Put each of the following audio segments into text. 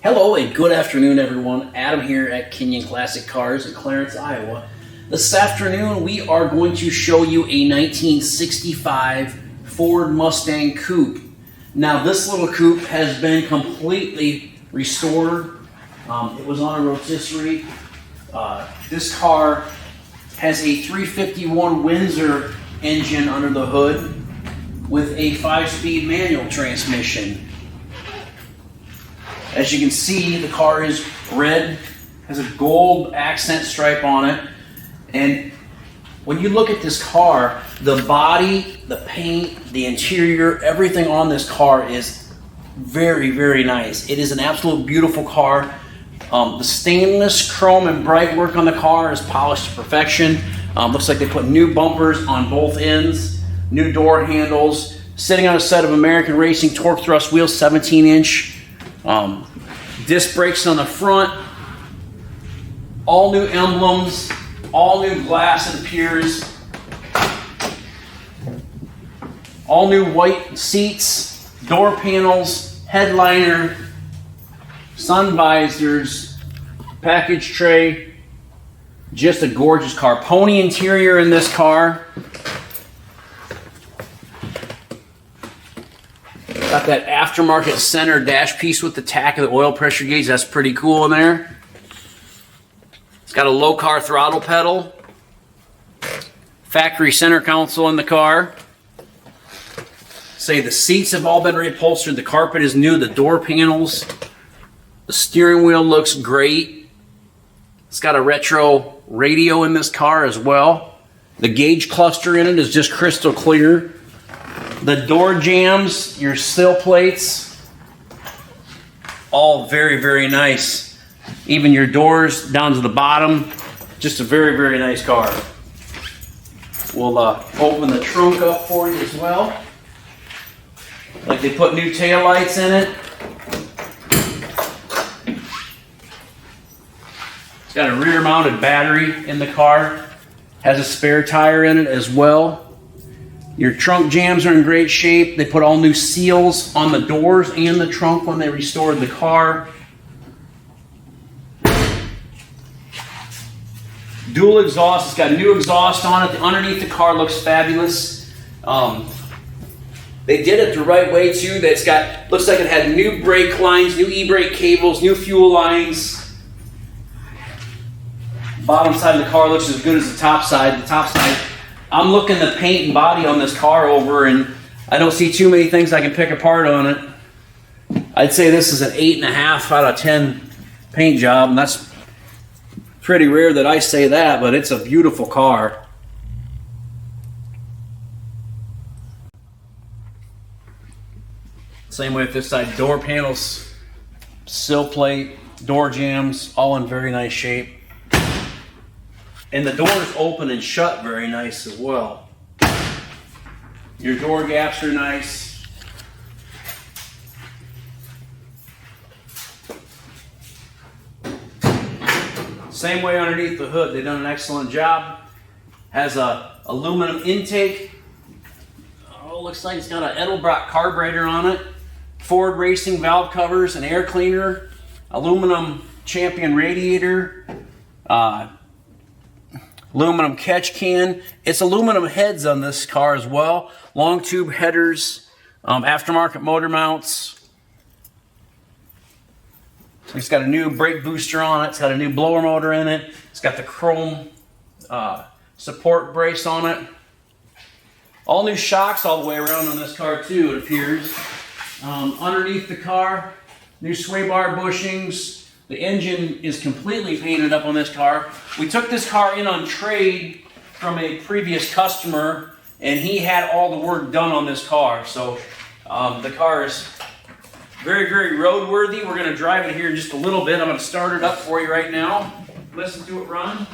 Hello and good afternoon, everyone. Adam here at Kinion Classic Cars in Clarence, Iowa. This afternoon we are going to show you a 1965 Ford Mustang Coupe. Now this little coupe has been completely restored. It was on a rotisserie. This car has a 351 Windsor engine under the hood with a 5-speed manual transmission. As you can see, the car is red, has a gold accent stripe on it, and when you look at this car, the body, the paint, the interior, everything on this car is very, very nice. It is an absolute beautiful car. The stainless, chrome, and bright work on the car is polished to perfection. Looks like they put new bumpers on both ends, new door handles, sitting on a set of American Racing torque thrust wheels, 17-inch. Disc brakes on the front, all new emblems, all new glass, it appears, all new white seats, door panels, headliner, sun visors, package tray. Just a gorgeous car. Pony interior in this car. Got that aftermarket center dash piece with the tack of the oil pressure gauge. That's pretty cool in there. It's got a low car throttle pedal. Factory center console in the car. The seats have all been reupholstered. The carpet is new. The door panels. The steering wheel looks great. It's got a retro radio in this car as well. The gauge cluster in it is just crystal clear. The door jambs, your sill plates, all very, very nice. Even your doors down to the bottom, just a very, very nice car. We'll open the trunk up for you as well. Like they put new taillights in it. It's got a rear mounted battery in the car. Has a spare tire in it as well. Your trunk jambs are in great shape. They put all new seals on the doors and the trunk when they restored the car. Dual exhaust. It's got new exhaust on it. Underneath the car looks fabulous. They did it the right way too. That's got, looks like it had new brake lines, new e-brake cables, new fuel lines. Bottom side of the car looks as good as the top side. The top side, I'm looking the paint and body on this car over, and I don't see too many things I can pick apart on it. I'd say this is an 8.5 out of 10 paint job, and that's pretty rare that I say that, but it's a beautiful car. Same way with this side. Door panels, sill plate, door jambs, all in very nice shape. And the doors open and shut very nice as well. Your door gaps are nice. Same way underneath the hood. They've done an excellent job. Has a aluminum intake. Oh, looks like it's got an Edelbrock carburetor on it. Ford Racing valve covers, an air cleaner, aluminum Champion radiator. Aluminum catch can. It's aluminum heads on this car as well. Long tube headers, aftermarket motor mounts. It's got a new brake booster on it. It's got a new blower motor in it. It's got the chrome support brace on it. All new shocks all the way around on this car too, it appears. Underneath the car, new sway bar bushings. The engine is completely painted up on this car. We took this car in on trade from a previous customer, and he had all the work done on this car. So the car is very, very roadworthy. We're going to drive it here in just a little bit. I'm going to start it up for you right now. Listen to it run.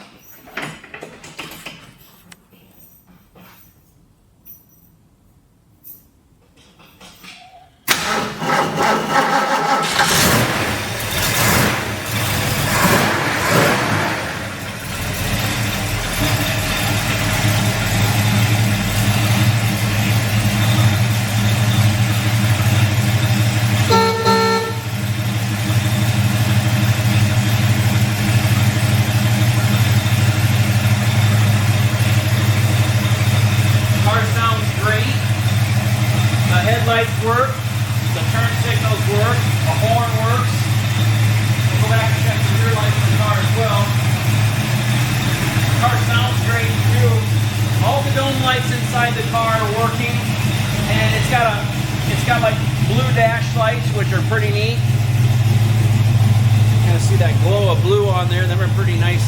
lights, which are pretty neat. You can see that glow of blue on there. Them are pretty nice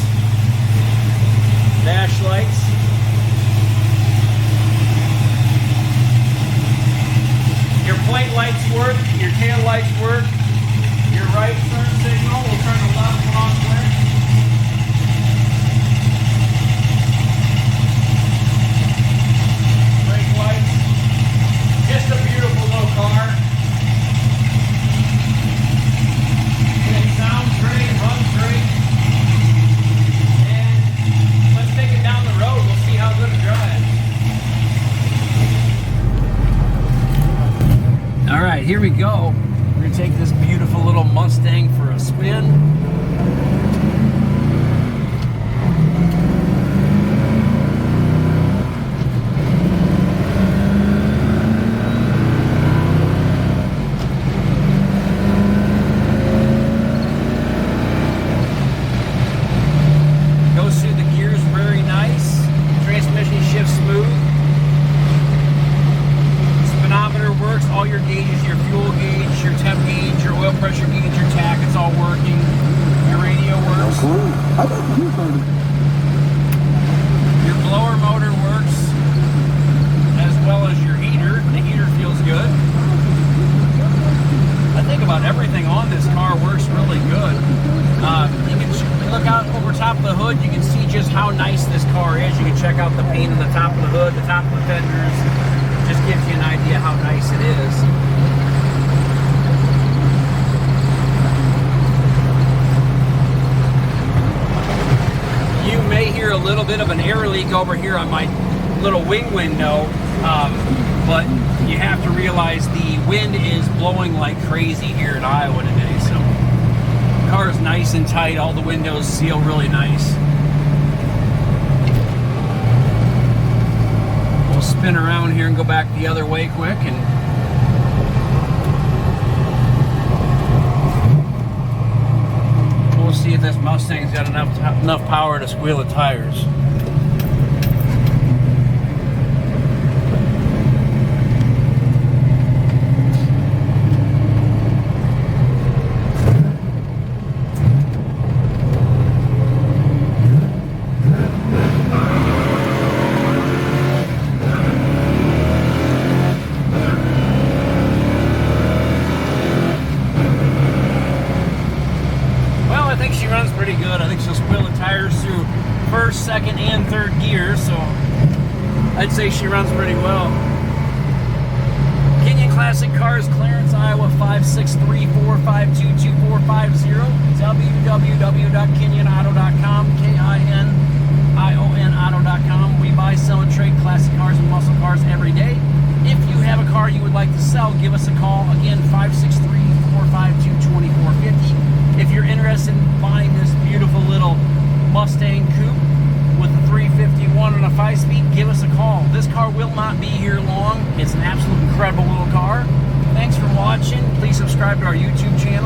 dash lights. Your plate lights work, your tail lights work, your right turn signal will turn the left one on quick. Brake lights. Just a beautiful little car. It sounds great, runs great. And let's take it down the road. We'll see how good it drives. All right, here we go. We're gonna take this beautiful little Mustang for a spin. Goes through the gears very nice. Transmission shifts smooth. Speedometer works, all your gauges, your fuel gauge, your temp gauge, your oil pressure gauge, your tach, it's all working. Your radio works. Your blower motor works, as well as your heater. The heater feels good. I think about everything on this car works really good. You can look out over top of the hood, you can see just how nice this car is. You can check out the paint on the top of the hood, the top of the fenders. Just gives you an idea how nice it is. You may hear a little bit of an air leak over here on my little wing window, but you have to realize the wind is blowing like crazy here in Iowa today, so the car is nice and tight, all the windows seal really nice. Spin around here and go back the other way quick, and we'll see if this Mustang's got enough power to squeal the tires. Pretty good. I think she'll squeal the tires through first, second, and third gear, so I'd say she runs pretty well. Kinion Classic Cars, Clarence, Iowa 563-452-2450. www.kinionauto.com, KINION auto.com. We buy, sell, and trade classic cars and muscle cars every day. If you have a car you would like to sell, give us a call. Again, 563-452-2450. If you're interested in buying this beautiful little Mustang Coupe with a 351 and a 5-speed, give us a call. This car will not be here long. It's an absolute incredible little car. Thanks for watching. Please subscribe to our YouTube channel.